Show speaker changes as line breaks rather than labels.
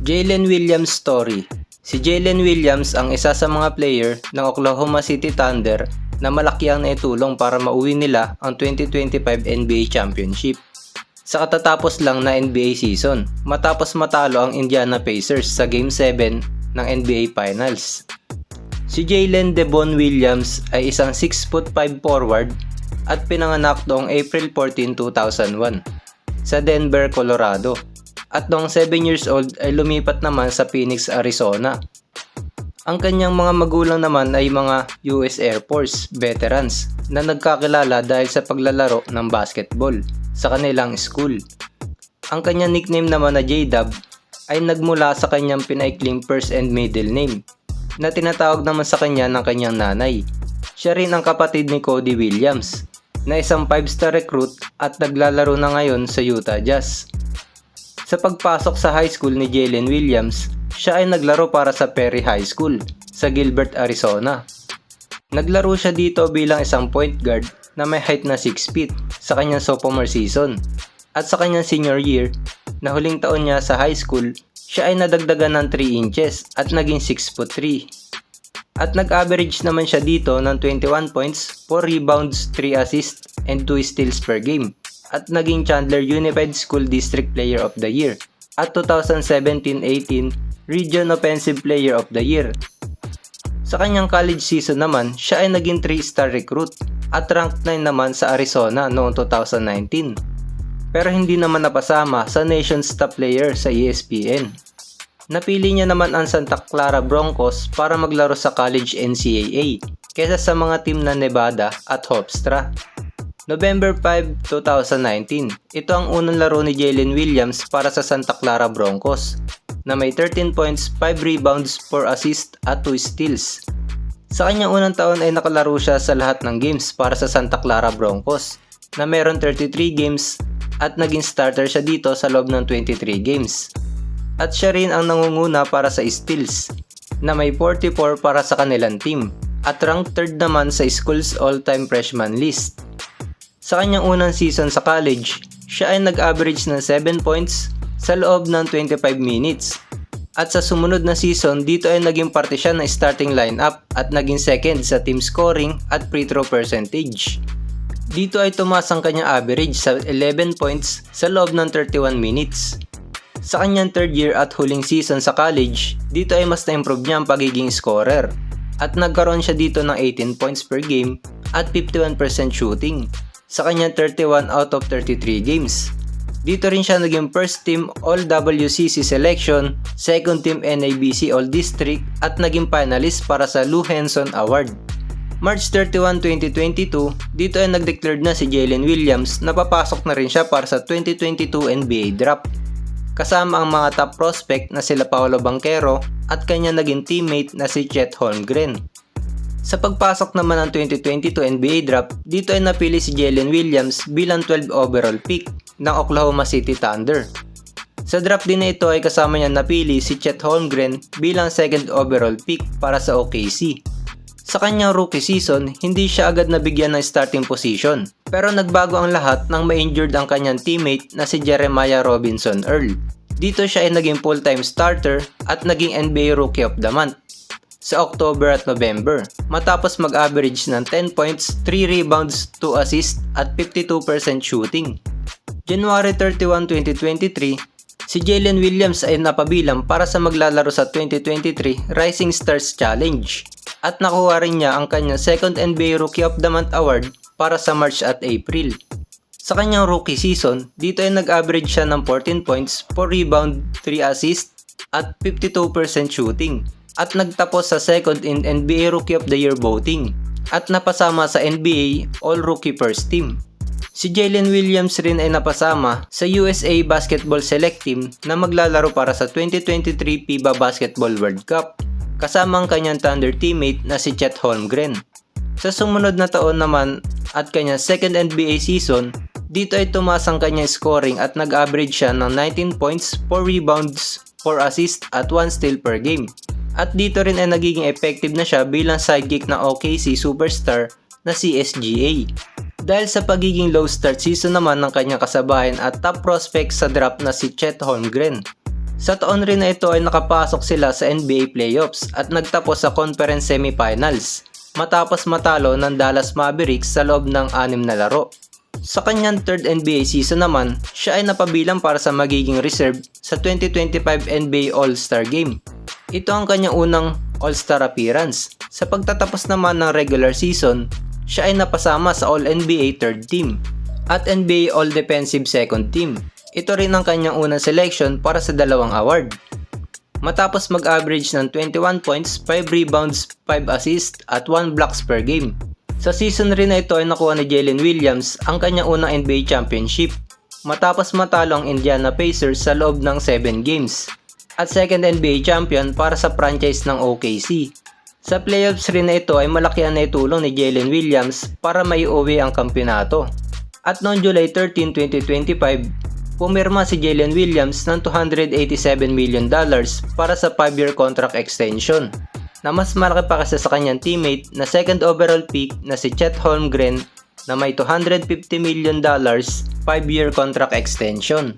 Jalen Williams story. Si Jalen Williams ang isa sa mga player ng Oklahoma City Thunder na malaki ang naitulong para mauwi nila ang 2025 NBA Championship. Sa katatapos lang na NBA season, matapos matalo ang Indiana Pacers sa Game 7 ng NBA Finals. Si Jalen Devon Williams ay isang 6'5" forward at pinanganak noong April 14, 2001 sa Denver, Colorado. At noong 7 years old ay lumipat naman sa Phoenix, Arizona. Ang kanyang mga magulang naman ay mga US Air Force veterans na nagkakilala dahil sa paglalaro ng basketball sa kanilang school. Ang kanyang nickname naman na J-Dub ay nagmula sa kanyang pinaikling first and middle name na tinatawag naman sa kanya ng kanyang nanay. Siya rin ang kapatid ni Cody Williams na isang 5-star recruit at naglalaro na ngayon sa Utah Jazz. Sa pagpasok sa high school ni Jalen Williams, siya ay naglaro para sa Perry High School sa Gilbert, Arizona. Naglaro siya dito bilang isang point guard na may height na 6 feet sa kanyang sophomore season. At sa kanyang senior year, na huling taon niya sa high school, siya ay nadagdagan ng 3 inches at naging 6'3". At nag-average naman siya dito ng 21 points, 4 rebounds, 3 assists, and 2 steals per game. At naging Chandler Unified School District Player of the Year at 2017-18 Region Offensive Player of the Year. Sa kanyang college season naman, siya ay naging 3-star recruit at ranked 9 naman sa Arizona noong 2019. Pero hindi naman napasama sa nation's top player sa ESPN. Napili niya naman ang Santa Clara Broncos para maglaro sa college NCAA kaysa sa mga team na Nevada at Hofstra. November 5, 2019, ito ang unang laro ni Jalen Williams para sa Santa Clara Broncos na may 13 points, 5 rebounds, 4 assists at 2 steals. Sa kanyang unang taon ay nakalaro siya sa lahat ng games para sa Santa Clara Broncos na meron 33 games at naging starter siya dito sa loob ng 23 games. At siya rin ang nangunguna para sa steals na may 44 para sa kanilang team at ranked 3rd naman sa school's all-time freshman list. Sa kanyang unang season sa college, siya ay nag-average ng 7 points sa loob ng 25 minutes. At sa sumunod na season, dito ay naging parte siya ng starting lineup at naging second sa team scoring at free throw percentage. Dito ay tumaas ang kanyang average sa 11 points sa loob ng 31 minutes. Sa kanyang 3rd year at huling season sa college, dito ay mas na-improve niya ang pagiging scorer. At nagkaroon siya dito ng 18 points per game at 51% shooting sa kanyang 31 out of 33 games. Dito rin siya naging first team All-WCC selection, second team NABC All-District at naging finalist para sa Lou Henson Award. March 31, 2022, dito ay nag-declared na si Jalen Williams na papasok na rin siya para sa 2022 NBA Draft. Kasama ang mga top prospect na sila Paolo Banchero at kanya naging teammate na si Chet Holmgren. Sa pagpasok naman ng 2022 NBA Draft, dito ay napili si Jalen Williams bilang 12 overall pick ng Oklahoma City Thunder. Sa draft din na ito ay kasama niya napili si Chet Holmgren bilang 2nd overall pick para sa OKC. Sa kanyang rookie season, hindi siya agad nabigyan ng starting position, pero nagbago ang lahat nang ma-injured ang kanyang teammate na si Jeremiah Robinson Earl. Dito siya ay naging full-time starter at naging NBA Rookie of the Month sa October at November, matapos mag-average ng 10 points, 3 rebounds, 2 assists at 52% shooting. January 31, 2023, si Jalen Williams ay napabilang para sa maglalaro sa 2023 Rising Stars Challenge at nakuha rin niya ang kanyang 2nd NBA Rookie of the Month award para sa March at April. Sa kanyang rookie season, dito ay nag-average siya ng 14 points, 4 rebound, 3 assists at 52% shooting. At nagtapos sa 2nd in NBA Rookie of the Year voting at napasama sa NBA All-Rookie First Team. Si Jalen Williams rin ay napasama sa USA Basketball Select Team na maglalaro para sa 2023 FIBA Basketball World Cup kasama ang kanyang Thunder teammate na si Chet Holmgren. Sa sumunod na taon naman at kanyang 2nd NBA season, dito ay tumaas ang kanyang scoring at nag-average siya ng 19 points, 4 rebounds, 4 assists at 1 steal per game. At dito rin ay nagiging effective na siya bilang sidekick ng OKC superstar na si SGA. Dahil sa pagiging low start season naman ng kanyang kasabayan at top prospect sa draft na si Chet Holmgren. Sa taon rin na ito ay nakapasok sila sa NBA playoffs at nagtapos sa conference semifinals matapos matalo ng Dallas Mavericks sa loob ng 6 na laro. Sa kanyang third NBA season naman, siya ay napabilang para sa magiging reserve sa 2025 NBA All-Star Game. Ito ang kanyang unang All-Star appearance. Sa pagtatapos naman ng regular season, siya ay napasama sa All-NBA third team at NBA All-Defensive second team. Ito rin ang kanyang unang selection para sa dalawang award. Matapos mag-average ng 21 points, 5 rebounds, 5 assists at 1 blocks per game. Sa season rin na ito ay nakuha ni Jalen Williams ang kanyang unang NBA championship matapos matalo ang Indiana Pacers sa loob ng 7 games at second NBA champion para sa franchise ng OKC. Sa playoffs rin na ito ay malaki ang naitulong ni Jalen Williams para maiuwi ang kampeonato. At noong July 13, 2025, pumirma si Jalen Williams ng $287 million para sa 5-year contract extension na mas malaki pa kasi sa kanyang teammate na second overall pick na si Chet Holmgren na may $250 million 5-year contract extension.